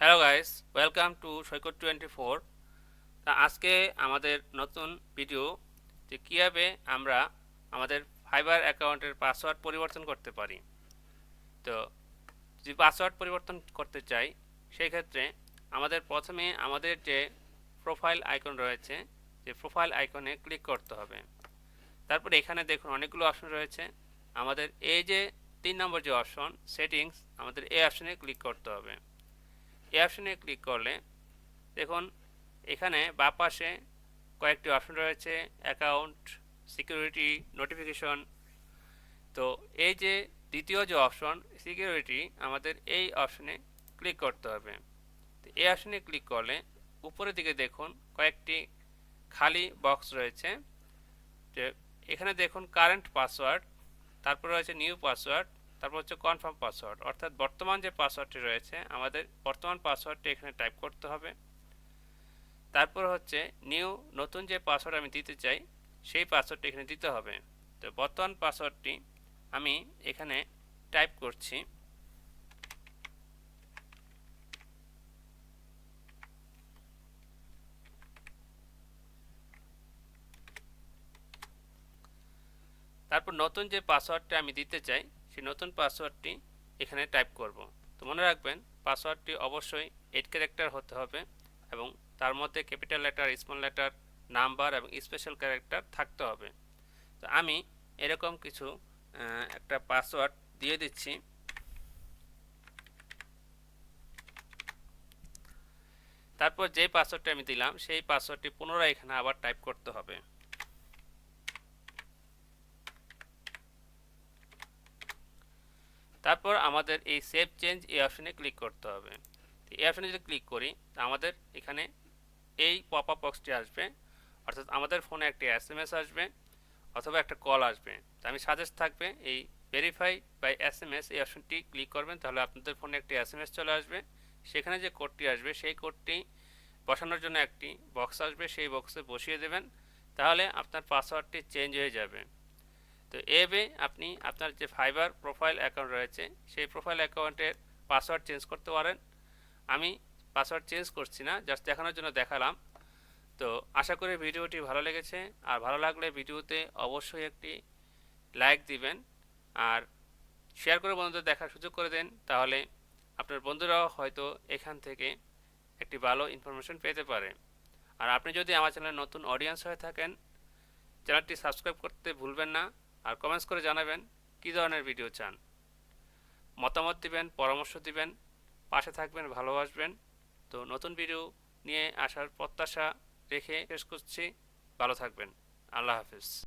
Hello guys, welcome to সৈকত 24। তা আজকে আমাদের নতুন ভিডিও যে কীভাবে আমরা আমাদের ফাইবার অ্যাকাউন্টের পাসওয়ার্ড পরিবর্তন করতে পারি। তো যদি পাসওয়ার্ড পরিবর্তন করতে চাই সেই ক্ষেত্রে আমাদের প্রথমে আমাদের যে প্রোফাইল আইকন রয়েছে, যে প্রোফাইল আইকনে ক্লিক করতে হবে। তারপরে এখানে দেখুন অনেকগুলো অপশন রয়েছে। আমাদের এই যে 3 নম্বর যে অপশন সেটিংস, আমাদের এই অপশনে ক্লিক করতে হবে। এই অপশনে ক্লিক করলে দেখুন এখানে বাঁ পাশে কয়েকটি অপশন রয়েছে, অ্যাকাউন্ট, সিকিউরিটি, নোটিফিকেশন। তো এই যে দ্বিতীয় যে অপশন সিকিউরিটি, আমাদের এই অপশনে ক্লিক করতে হবে। তো এই অপশনে ক্লিক করলে উপরের দিকে দেখুন কয়েকটি খালি বক্স রয়েছে। যে এখানে দেখুন কারেন্ট পাসওয়ার্ড, তারপর রয়েছে নিউ পাসওয়ার্ড, তারপর হচ্ছে কনফার্ম পাসওয়ার্ড, অর্থাৎ বর্তমান যে পাসওয়ার্ডটি রয়েছে আমাদের বর্তমান পাসওয়ার্ডটি এখানে টাইপ করতে হবে। তারপর হচ্ছে নতুন যে পাসওয়ার্ড আমি দিতে চাই সেই পাসওয়ার্ডটি এখানে দিতে হবে। তো বর্তমান পাসওয়ার্ডটি আমি এখানে টাইপ করছি। তারপর নতুন যে পাসওয়ার্ডটি আমি দিতে চাই সেই নতুন পাসওয়ার্ডটি এখানে টাইপ করব। তো মনে রাখবেন পাসওয়ার্ডটি অবশ্যই 8 ক্যারেক্টার হতে হবে এবং তার মধ্যে capital letter, small letter, number এবং স্পেশাল ক্যারেক্টার থাকতে হবে। তো আমি এরকম কিছু একটা পাসওয়ার্ড দিয়ে দিচ্ছি। তারপর যে পাসওয়ার্ডটা আমি দিলাম সেই পাসওয়ার্ডটি পুনরায় এখানে আবার টাইপ করতে হবে। তারপর আমাদের এই সেভ চেঞ্জ এই অপশনে ক্লিক করতে হবে। এই অপশনে যদি ক্লিক করি আমাদের এখানে এই পপ আপ বক্সটি আসবে, অর্থাৎ আমাদের ফোনে একটি এসএমএস আসবে অথবা একটা কল আসবে। তো আমি সাজেস্ট থাকবে এই ভেরিফাই বাই এসএমএস এই অপশনটি ক্লিক করবেন, তাহলে আপনাদের ফোনে একটি এসএমএস চলে আসবে। সেখানে যে কোডটি আসবে সেই কোডটি বসানোর জন্য একটি বক্স আসবে, সেই বক্সে বসিয়ে দেবেন, তাহলে আপনার পাসওয়ার্ডটি চেঞ্জ হয়ে যাবে। তো এভাবে আপনি আপনার যে ফাইবার প্রোফাইল অ্যাকাউন্ট রয়েছে সেই প্রোফাইল অ্যাকাউন্টের পাসওয়ার্ড চেঞ্জ করতে পারেন। আমি পাসওয়ার্ড চেঞ্জ করছি না, জাস্ট দেখানোর জন্য দেখালাম। তো আশা করি ভিডিওটি ভালো লেগেছে, আর ভালো লাগলে ভিডিওতে অবশ্যই একটি লাইক দিবেন আর শেয়ার করে বন্ধুদের দেখার সুযোগ করে দেন, তাহলে আপনার বন্ধুরাও হয়তো এখান থেকে একটি ভালো ইনফরমেশন পেতে পারে। আর আপনি যদি আমার চ্যানেলে নতুন অডিয়েন্স হয়ে থাকেন চ্যানেলটি সাবস্ক্রাইব করতে ভুলবেন না, আর কমেন্টস করে জানাবেন কী ধরনের ভিডিও চান। মতামত দিবেন, পরামর্শ দিবেন, পাশে থাকবেন, ভালোবাসবেন। তো নতুন ভিডিও নিয়ে আসার প্রত্যাশা রেখে শেষ করছি। ভালো থাকবেন। আল্লাহ হাফিজ।